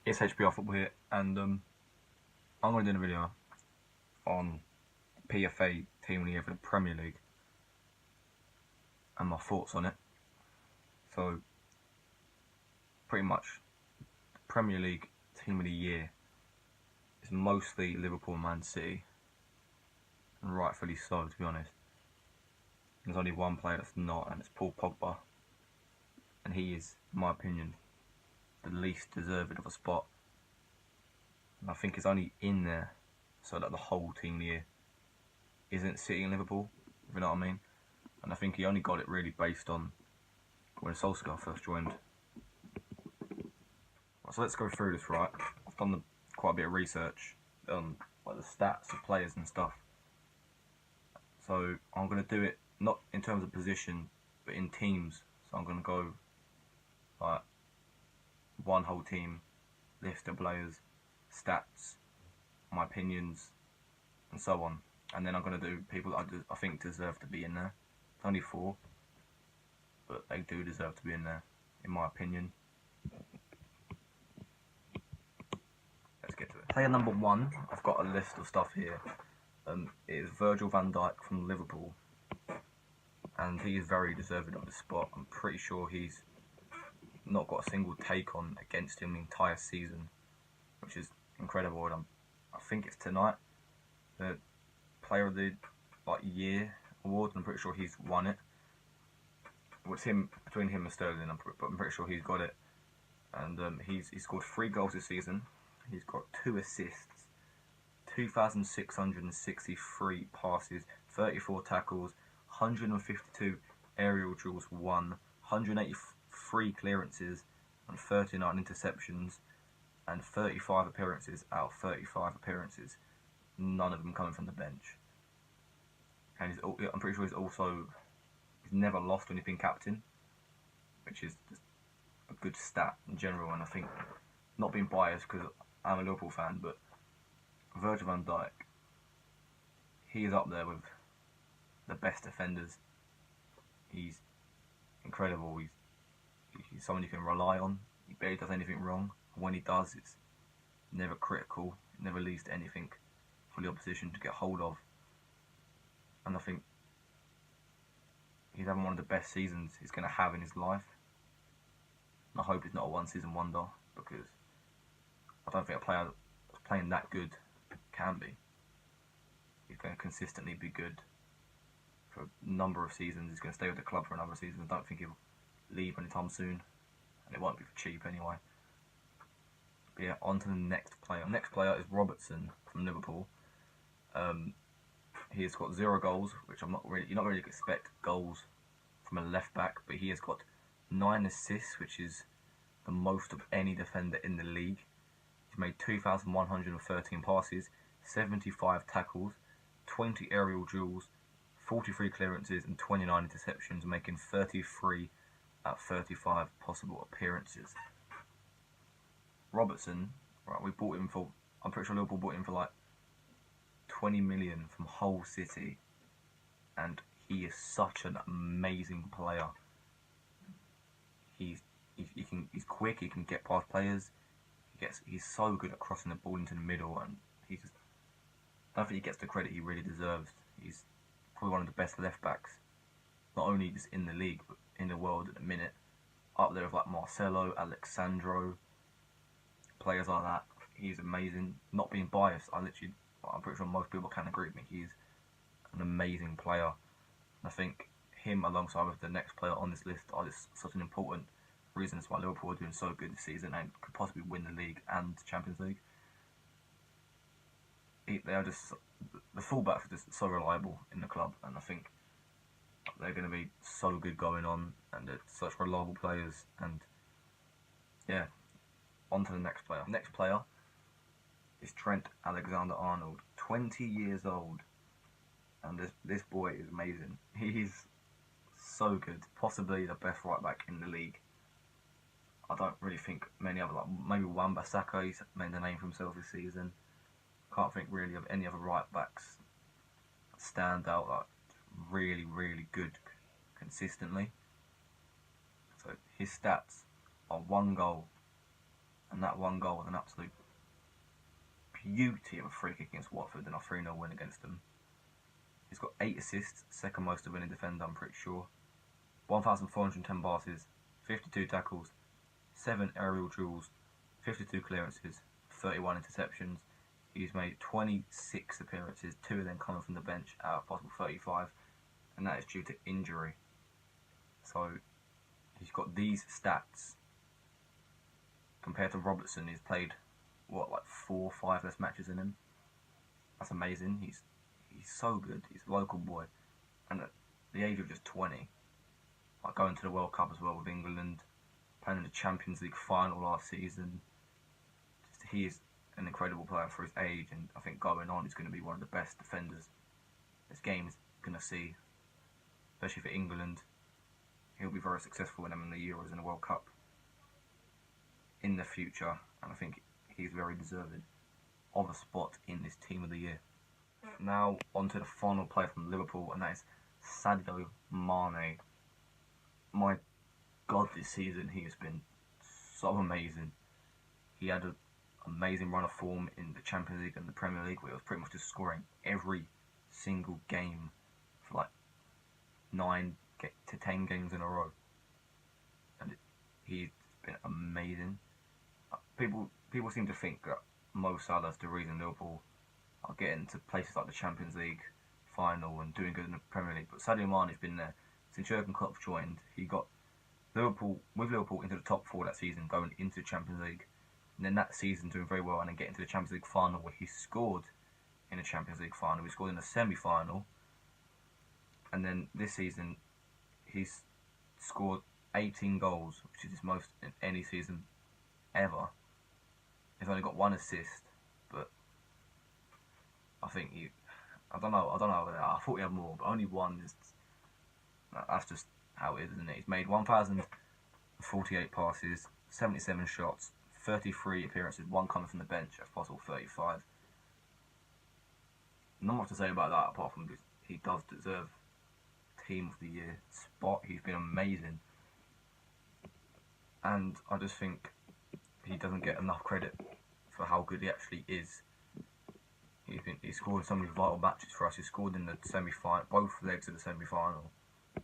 It's HBR Football here, and I'm going to do a video on PFA Team of the Year for the Premier League and my thoughts on it. So, pretty much, the Premier League Team of the Year is mostly Liverpool and Man City, and rightfully so, to be honest. There's only one player that's not, and it's Paul Pogba, and he is, in my opinion, the least deserving of a spot. And I think it's only in there so that the whole Team of the Year isn't City and Liverpool, if you know what I mean. And I think he only got it really based on when Solskjaer first joined. So let's go through this, right? I've done quite a bit of research on like the stats of players and stuff. So I'm going to do it not in terms of position, but in teams. So I'm going to go like one whole team, list of players, stats, my opinions, and so on. And then I'm going to do people that I think deserve to be in there. It's only 4, but they do deserve to be in there, in my opinion. Let's get to it. Player number 1, I've got a list of stuff here. It is Virgil van Dijk from Liverpool, and he is very deserving of the spot. I'm pretty sure he's not got a single take on against him the entire season, which is incredible. And I think it's tonight, the Player of the Year award. I'm pretty sure he's won it. It's between him and Sterling, but I'm pretty sure he's got it. And he's scored 3 goals this season. He's got 2 assists, 2,663 passes, 34 tackles, 152 aerial duels won, 183 clearances, and 39 interceptions, and 35 appearances out of 35 appearances. None of them coming from the bench. And I'm pretty sure he's never lost when he's been captain, which is just a good stat in general. And I think, not being biased because I'm a Liverpool fan, but Virgil van Dijk, he is up there with the best defenders. He's incredible. He's someone you can rely on. He barely does anything wrong. When he does, it's never critical. It never leads to anything for the opposition to get hold of. And I think he's having one of the best seasons he's going to have in his life. And I hope it's not a one-season wonder, because I don't think a player that's playing that good can be. He's going to consistently be good for a number of seasons. He's going to stay with the club for a number of seasons. I don't think he'll leave anytime soon, and it won't be for cheap anyway. But yeah, on to the next player. Next player is Robertson from Liverpool. He has got 0 goals, which you're not really expect goals from a left back, but he has got 9 assists, which is the most of any defender in the league. He's made 2,113 passes, 75 tackles, 20 aerial duels, 43 clearances, and 29 interceptions, making 33 out of 35 possible appearances. Robertson, right, we bought him for, I'm pretty sure Liverpool bought him for like 20 million from Hull City, and he is such an amazing player. He's quick. He can get past players. He's so good at crossing the ball into the middle, and I don't think he gets the credit he really deserves. He's probably one of the best left backs, not only just in the league but in the world at the minute. Up there with like Marcelo, Alexandro, players like that. He's amazing. Not being biased, I'm pretty sure most people can agree with me. He's an amazing player. And I think him, alongside with the next player on this list, are just such an important reasons why Liverpool are doing so good this season and could possibly win the league and the Champions League. They are just, the fullbacks are just so reliable in the club, and I think they're going to be so good going on, and they're such reliable players. And yeah, on to the next player. Next player is Trent Alexander-Arnold, 20 years old, and this boy is amazing. He's so good, possibly the best right back in the league. I don't really think many other, like maybe Wan-Bissaka, he's made a name for himself this season. Can't think really of any other right backs that stand out like really, really good consistently. So his stats are 1 goal And that one goal was an absolute beauty of a free kick against Watford and a 3-0 win against them. He's got 8 assists, second most of any defender, I'm pretty sure. 1,410 passes, 52 tackles, 7 aerial duels, 52 clearances, 31 interceptions. He's made 26 appearances, 2 of them coming from the bench out of possible 35, and that is due to injury. So he's got these stats compared to Robertson. He's played what, like 4 or 5 less matches than him. That's amazing. He's so good. He's a local boy, and at the age of just 20, like going to the World Cup as well with England, playing in the Champions League final last season. He is an incredible player for his age, and I think going on he's going to be one of the best defenders this game is going to see, especially for England. He'll be very successful in them in the Euros and the World Cup in the future, and I think he's very deserving of a spot in this Team of the Year. Now on to the final player from Liverpool, and that is Sadio Mane. My God, this season he has been so amazing. He had an amazing run of form in the Champions League and the Premier League, where he was pretty much just scoring every single game for like 9 to 10 games in a row, and he's been amazing. People seem to think that Mo Salah is the reason Liverpool are getting to places like the Champions League final and doing good in the Premier League, but Sadio Mane has been there since Jurgen Klopp joined. He got Liverpool into the top 4 that season, going into the Champions League, and then that season doing very well, and then getting to the Champions League final where he scored in the Champions League final. He scored in the semi-final, and then this season he's scored 18 goals, which is his most in any season ever. He's only got 1 assist, but I think I don't know. I thought he had more, but only 1 is. That's just how it is, isn't it? He's made 1,048 passes, 77 shots, 33 appearances, 1 coming from the bench, as possible 35. Not much to say about that apart from he does deserve Team of the Year spot. He's been amazing, and I just think he doesn't get enough credit for how good he actually is. He's scored so many vital matches for us. He scored in the semi-final, both legs of the semi-final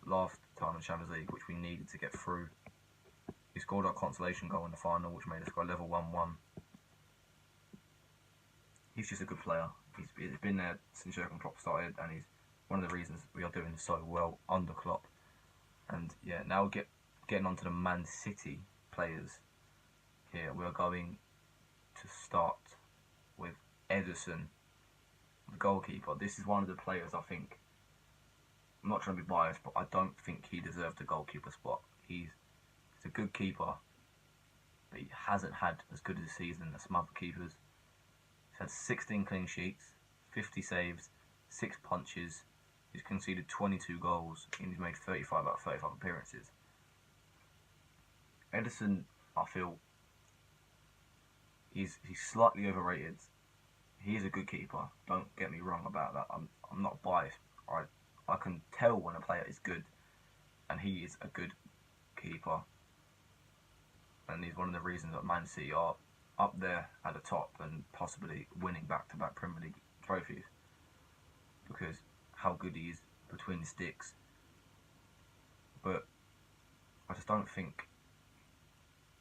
last time in the Champions League, which we needed to get through. He scored our consolation goal in the final, which made us go level 1-1. He's just a good player. He's been there since Jurgen Klopp started, and he's one of the reasons we are doing so well under Klopp. And yeah, now getting on to the Man City players here. We are going to start with Ederson, the goalkeeper. This is one of the players I think, I'm not trying to be biased, but I don't think he deserved the goalkeeper spot. He's a good keeper, but he hasn't had as good a season as some other keepers. He's had 16 clean sheets, 50 saves, 6 punches. He's conceded 22 goals, and he's made 35 out of 35 appearances. Ederson, I feel, he's slightly overrated. He is a good keeper. Don't get me wrong about that. I'm not biased. I can tell when a player is good, and he is a good keeper. And he's one of the reasons that Man City are up there at the top and possibly winning back-to-back Premier League trophies, because how good he is between the sticks. But I just don't think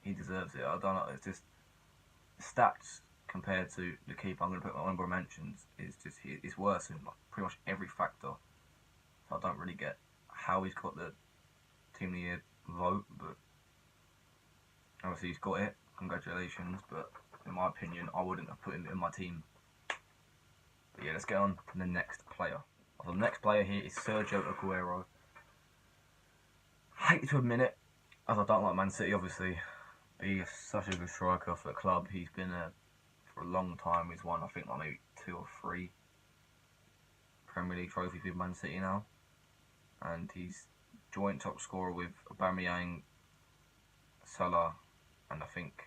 he deserves it. I don't know. It's just stats compared to the keeper I'm going to put my honorable mentions is just it's worse in like pretty much every factor. So I don't really get how he's got the Team of the Year vote, but obviously he's got it. Congratulations, but in my opinion, I wouldn't have put him in my team. But yeah, let's get on to the next player. So the next player here is Sergio Aguero. I hate to admit it, as I don't like Man City, obviously. He's such a good striker for the club. He's been there for a long time. He's won, I think, like maybe 2 or 3 Premier League trophies with Man City now. And he's joint top scorer with Aubameyang, Salah, and I think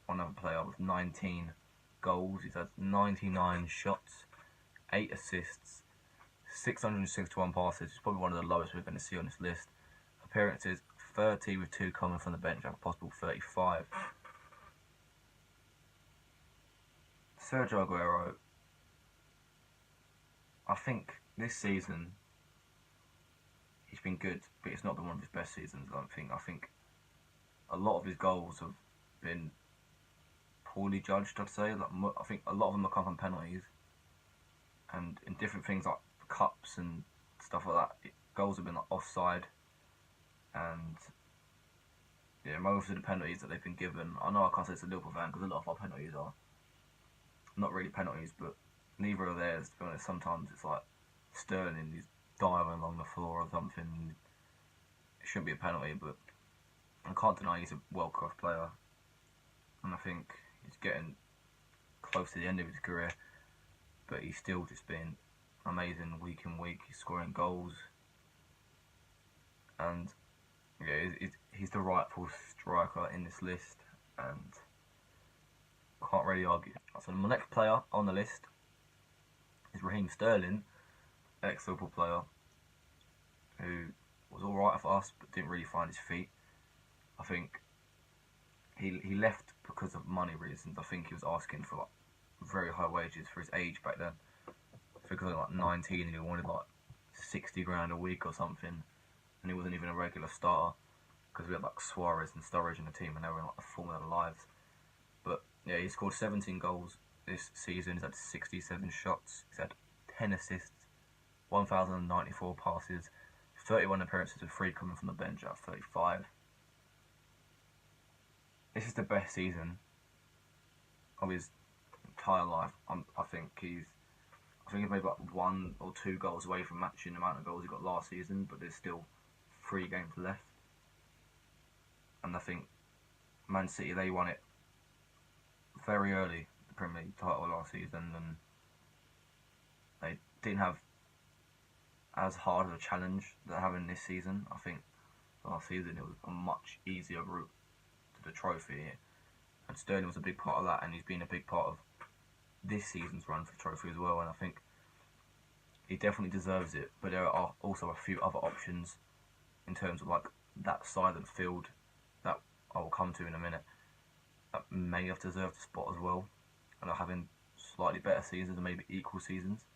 one other player with 19 goals. He's had 99 shots, 8 assists, 661 passes. It's probably one of the lowest we're going to see on this list. Appearances, 30 with 2 coming from the bench, out of possible 35. Sergio Aguero, I think this season he's been good, but it's not been one of his best seasons. I think a lot of his goals have been poorly judged. I'd say, I think a lot of them have come from penalties, and in different things like cups and stuff like that. Goals have been like offside, and yeah, most of the penalties that they've been given. I know I can't say it's a Liverpool fan because a lot of our penalties are not really penalties, but neither are theirs. To be honest, sometimes it's like Sterling, he's diving along the floor or something. It shouldn't be a penalty, but I can't deny he's a world-class player, and I think he's getting close to the end of his career, but he's still just been amazing week in week. He's scoring goals, and yeah, he's the rightful striker in this list, and can't really argue. So my next player on the list is Raheem Sterling, ex-Liverpool player, who was alright for us but didn't really find his feet. I think he left because of money reasons. I think he was asking for like very high wages for his age back then. I think he was like 19 and he wanted like 60 grand a week or something, and he wasn't even a regular starter because we had like Suarez and Sturridge in the team and they were in like the form of their lives. But yeah, he scored 17 goals this season. He's had 67 shots. He's had 10 assists, 1,094 passes, 31 appearances with 3 coming from the bench out of 35. This is the best season of his entire life. I think he's maybe like 1 or 2 goals away from matching the amount of goals he got last season, but there's still 3 games left. And I think Man City, they won it very early, the Premier League title last season, and they didn't have as hard of a challenge that they're having this season. I think last season it was a much easier route to the trophy, and Sterling was a big part of that, and he's been a big part of this season's run for the trophy as well, and I think he definitely deserves it. But there are also a few other options in terms of like that side of the field that I will come to in a minute that may have deserved the spot as well, and are having slightly better seasons and maybe equal seasons.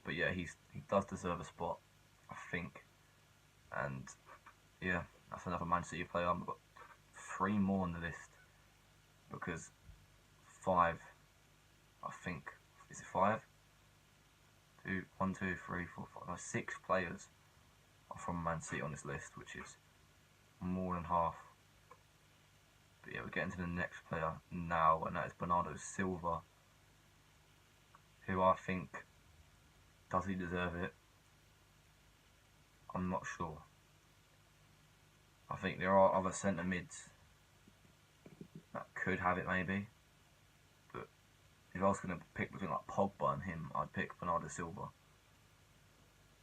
But yeah, he does deserve a spot, I think. And yeah, that's another Man City player. I've got 3 more on the list because 5, I think, is it 5? 2, 1, 2, 3, 4, 5, 6 players are from Man City on this list, which is more than half. But yeah, we're getting to the next player now, and that is Bernardo Silva, who I think, does he deserve it? I'm not sure. I think there are other centre mids that could have it maybe, but if I was going to pick between like Pogba and him, I'd pick Bernardo Silva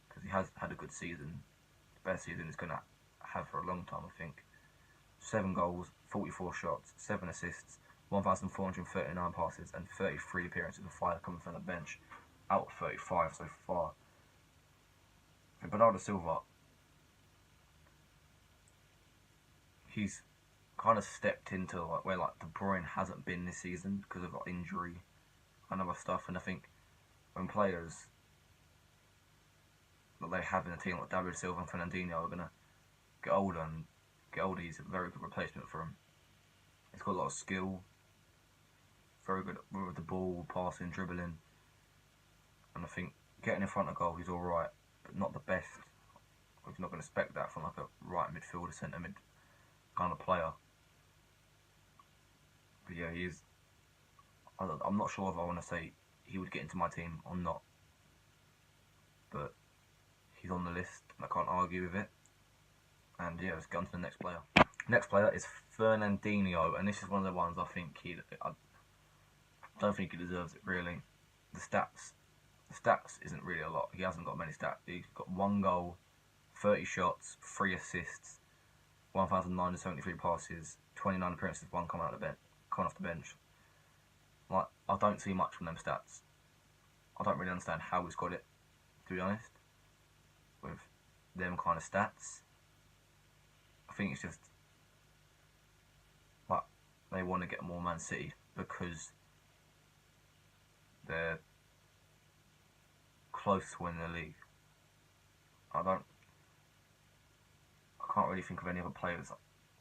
because he has had a good season, the best season he's going to have for a long time, I think. 7 goals, 44 shots, 7 assists, 1,439 passes, and 33 appearances with 5 coming from the bench, out of 35 so far. And Bernardo Silva, he's kind of stepped into like where like De Bruyne hasn't been this season because of like injury and other stuff. And I think when players that they have in the team like David Silva and Fernandinho are gonna get older, he's a very good replacement for him. He's got a lot of skill, very good with the ball, passing, dribbling, and I think getting in front of goal he's alright, but not the best. You're not going to expect that from like a right midfielder, centre mid kind of player. But yeah, I'm not sure if I want to say he would get into my team or not, but he's on the list and I can't argue with it. And yeah, let's get on to the next player. Next player is Fernandinho, and this is one of the ones I don't think he deserves it really. The stats isn't really a lot. He hasn't got many stats. He's got 1 goal, 30 shots, 3 assists, 1,973 passes, 29 appearances, 1 coming off the bench. Like, I don't see much from them stats. I don't really understand how he's got it, to be honest, with them kind of stats. I think it's just like they want to get more Man City because they're close to winning the league. I can't really think of any other players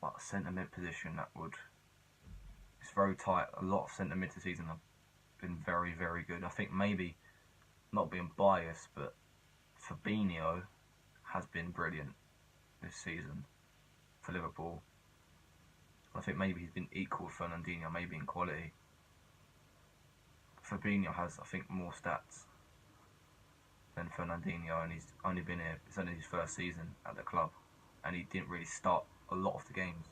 like a centre mid position that would. It's very tight. A lot of centre mid this season have been very, very good. I think maybe, not being biased, but Fabinho has been brilliant this season for Liverpool. I think maybe he's been equal with Fernandinho, maybe in quality. Fabinho has, I think, more stats than Fernandinho, and he's only been here. It's only his first season at the club, and he didn't really start a lot of the games.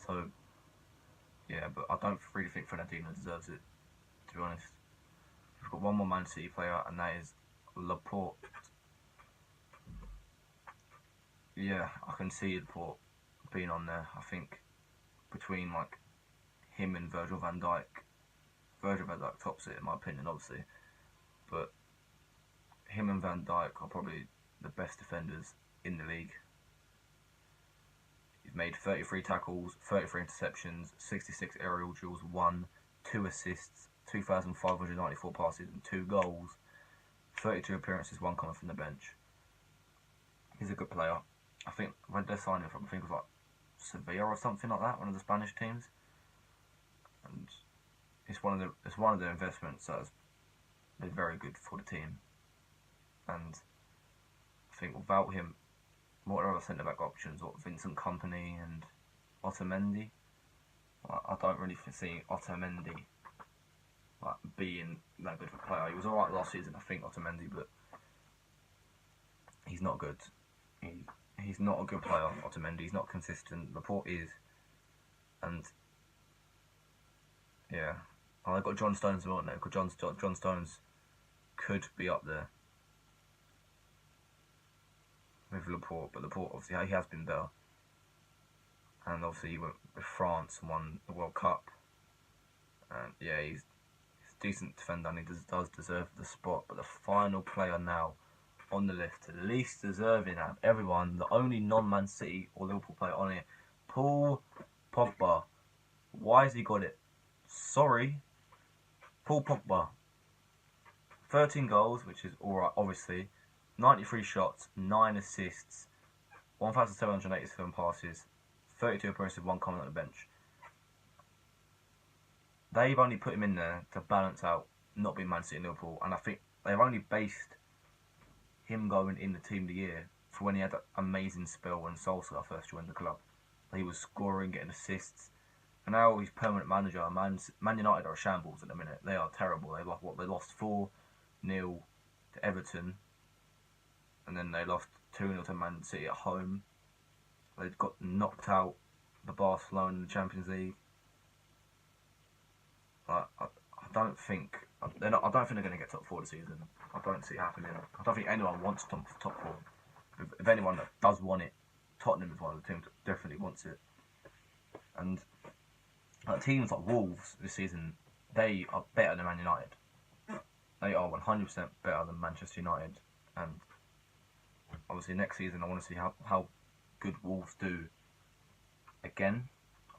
So, yeah, but I don't really think Fernandinho deserves it, to be honest. We've got one more Man City player, and that is Laporte. Yeah, I can see Laporte being on there. I think between like him and Virgil van Dijk tops it in my opinion, obviously. But him and Van Dijk are probably the best defenders in the league. He's made 33 tackles, 33 interceptions, 66 aerial duels, 2 assists, 2,594 passes and 2 goals, 32 appearances, 1 coming from the bench. He's a good player. I think when they signed him from, I think it was like Sevilla or something like that, one of the Spanish teams. And it's one of the investments that has been very good for the team. And I think without him, what are other centre back options? What Vincent Kompany and Otamendi? I don't really see Otamendi like being that good of a player. He was alright last season, I think, Otamendi, but he's not good. He's not a good player, Otamendi. He's not consistent. Laporte is, and yeah, I've got John Stones as well now, because John Stones could be up there with Laporte, but Laporte obviously he has been better, and obviously he went with France and won the World Cup, and yeah, he's a decent defender and he does deserve the spot. But the final player now on the list, the least deserving out of everyone, the only non-Man City or Liverpool player on here, Paul Pogba. Why has he got it? Sorry, Paul Pogba. 13 goals, which is alright, obviously. 93 shots, 9 assists, 1,787 passes, 32 appearances, 1 comment on the bench. They've only put him in there to balance out not being Man City and Liverpool, and I think they've only based him going in the team of the year for when he had that amazing spell when Solskjaer first joined the club. He was scoring, getting assists, and now he's permanent manager. Man United are a shambles at the minute. They are terrible. They lost 4-0 to Everton, and then they lost 2-0 to Man City at home. They got knocked out by Barcelona in the Champions League. I don't think they're going to get top 4 this season. I don't see it happening. I don't think anyone wants top 4. If anyone that does want it, Tottenham is one of the teams that definitely wants it. And teams like Wolves this season, they are better than Man United. They are 100% better than Manchester United. And obviously next season I want to see how good Wolves do again.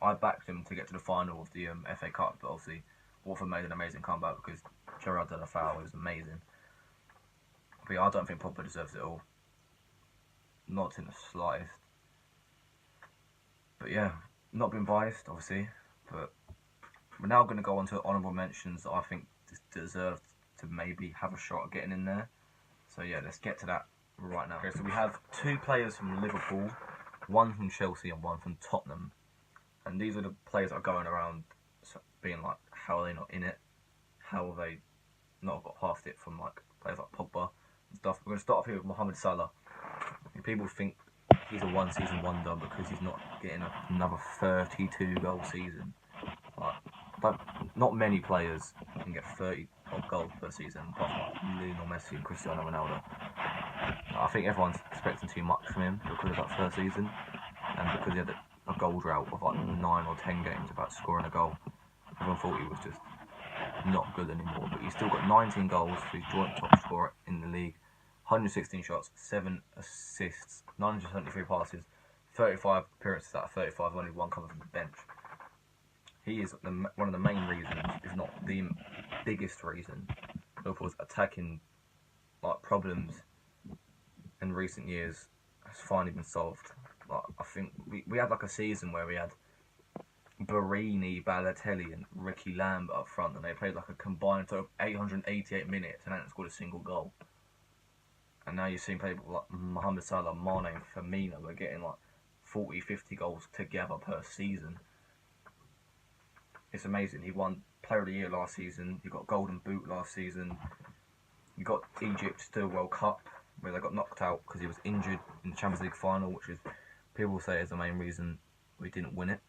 I backed them to get to the final of the FA Cup, but obviously Watford made an amazing comeback because Gerard Delafau was amazing. But yeah, I don't think Pogba deserves it all. Not in the slightest. But yeah, not being biased, obviously. But we're now going to go on to honourable mentions that I think deserve to maybe have a shot at getting in there. So yeah, let's get to that right now. Okay, so we have 2 players from Liverpool, 1 from Chelsea and 1 from Tottenham. And these are the players that are going around being like, how are they not in it? How have they not got past it from like players like Pogba and stuff? We're going to start off here with Mohamed Salah. People think he's a one-season wonder because he's not getting another 32-goal season. Like, not many players can get 30 goals per season, apart from like Lionel Messi and Cristiano Ronaldo. I think everyone's expecting too much from him because of that first season, and because he had a goal drought of like 9 or 10 games without scoring a goal. Everyone thought he was just not good anymore, but he's still got 19 goals, so he's joint top scorer in the league. 116 shots, 7 assists, 973 passes, 35 appearances out of 35, only 1 coming from the bench. He is one of the main reasons, if not the biggest reason Liverpool's attacking like problems in recent years has finally been solved. Like, I think we had like a season where we had Barini, Balotelli and Ricky Lambert up front, and they played like a combined total of 888 minutes and hadn't scored a single goal. And now you're seeing people like Mohamed Salah, Mane and Firmino are getting like 40, 50 goals together per season. It's amazing. He won Player of the Year last season. He got Golden Boot last season. He got Egypt to the World Cup, where they got knocked out because he was injured in the Champions League final, which is, people say is the main reason we didn't win it,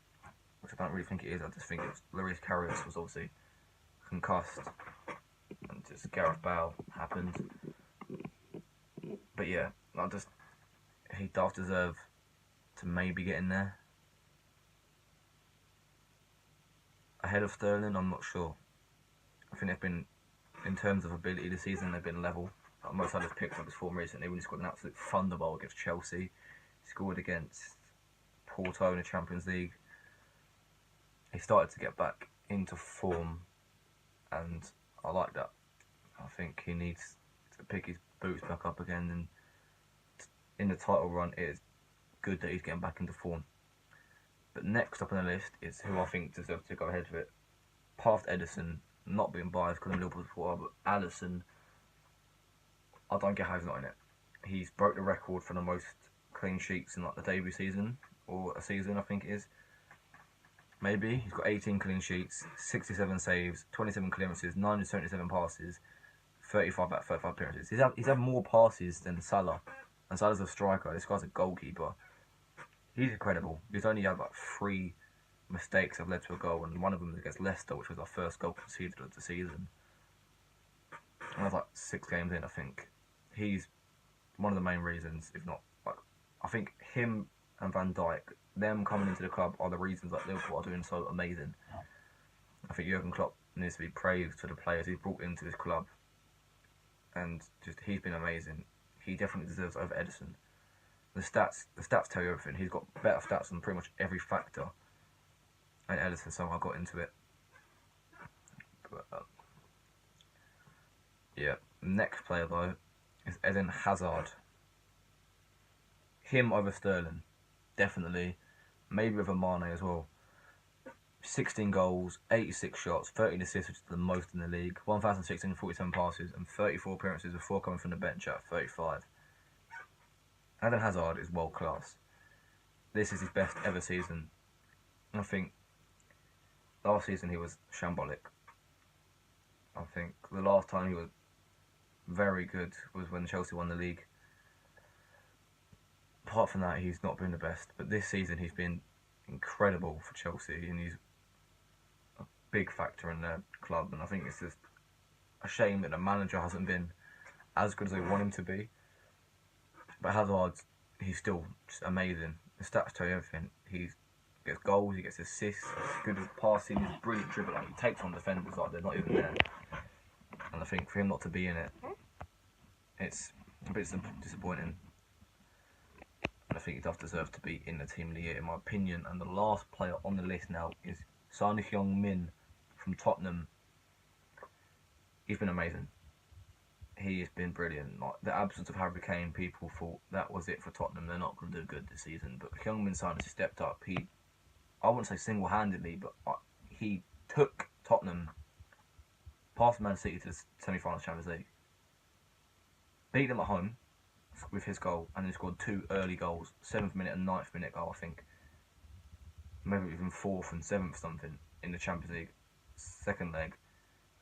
which I don't really think it is. I just think it's Lloris Karius was obviously concussed, and just Gareth Bale happened. But yeah, he does deserve to maybe get in there. Ahead of Sterling, I'm not sure. I think they've been, in terms of ability this season, they've been level. Most others picked up his form recently when he scored an absolute thunderbolt against Chelsea. He scored against Porto in the Champions League. He started to get back into form, and I like that. I think he needs to pick his boots back up again, and in the title run, it is good that he's getting back into form. But next up on the list is who I think deserves to go ahead of it. Past Ederson, not being biased because I'm a Liverpool supporter, but Alisson, I don't get how he's not in it. He's broke the record for the most clean sheets in like the debut season, or a season I think it is. Maybe. He's got 18 clean sheets, 67 saves, 27 clearances, 977 passes, 35 out of 35 appearances. He's had more passes than Salah, and Salah's a striker. This guy's a goalkeeper. He's incredible. He's only had like 3 mistakes that have led to a goal, and one of them was against Leicester, which was our first goal conceded of the season. And that's like 6 games in, I think. He's one of the main reasons, if not, like, I think him and Van Dijk, them coming into the club are the reasons that Liverpool are doing so amazing. I think Jurgen Klopp needs to be praised for the players he's brought into this club, and just he's been amazing. He definitely deserves over Ederson. The stats tell you everything. He's got better stats on pretty much every factor, and Ederson somehow got into it. But, yeah, next player though is Eden Hazard. Him over Sterling, definitely. Maybe over Mane as well. 16 goals, 86 shots, 13 assists, which is the most in the league, 1,647 passes, and 34 appearances with 4 coming from the bench at 35. Eden Hazard is world class. This is his best ever season. I think last season he was shambolic. I think the last time he was very good was when Chelsea won the league. Apart from that, he's not been the best. But this season he's been incredible for Chelsea, and he's a big factor in their club. And I think it's just a shame that the manager hasn't been as good as they want him to be. But Hazard, he's still just amazing. The stats tell you everything. He gets goals, he gets assists, he's good with passing, he's brilliant dribbling. Like, he takes on defenders like they're not even there. And I think for him not to be in it, it's a bit disappointing. And I think he does deserve to be in the team of the year, in my opinion. And the last player on the list now is Son Heung-min from Tottenham. He's been amazing. He has been brilliant. Like, the absence of Harry Kane, people thought that was it for Tottenham. They're not going to do good this season. But Heung-min Son has stepped up. I wouldn't say single-handedly, but he took Tottenham past Man City to the semi-final Champions League. Beat them at home with his goal, and then scored 2 early goals, 7th minute and 9th minute goal, I think. Maybe even 4th and 7th something in the Champions League second leg.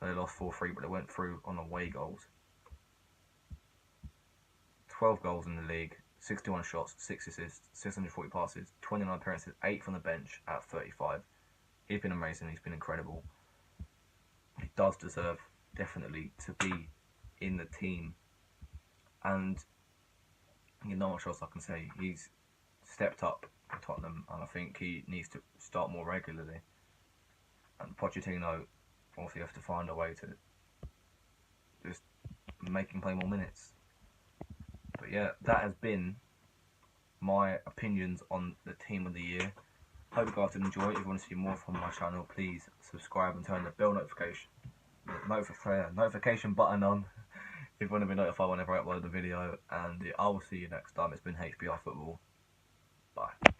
They lost 4-3, but they went through on away goals. 12 goals in the league, 61 shots, 6 assists, 640 passes, 29 appearances, 8 from the bench at 35. He's been amazing, he's been incredible. He does deserve, definitely, to be in the team. And not much else I can say. He's stepped up for Tottenham, and I think he needs to start more regularly. And Pochettino also have to find a way to just make him play more minutes. But yeah, that has been my opinions on the team of the year. Hope you guys did enjoy it. If you want to see more from my channel, please subscribe and turn the bell notification notification button on if you want to be notified whenever I upload the video. And I will see you next time. It's been HBR Football. Bye.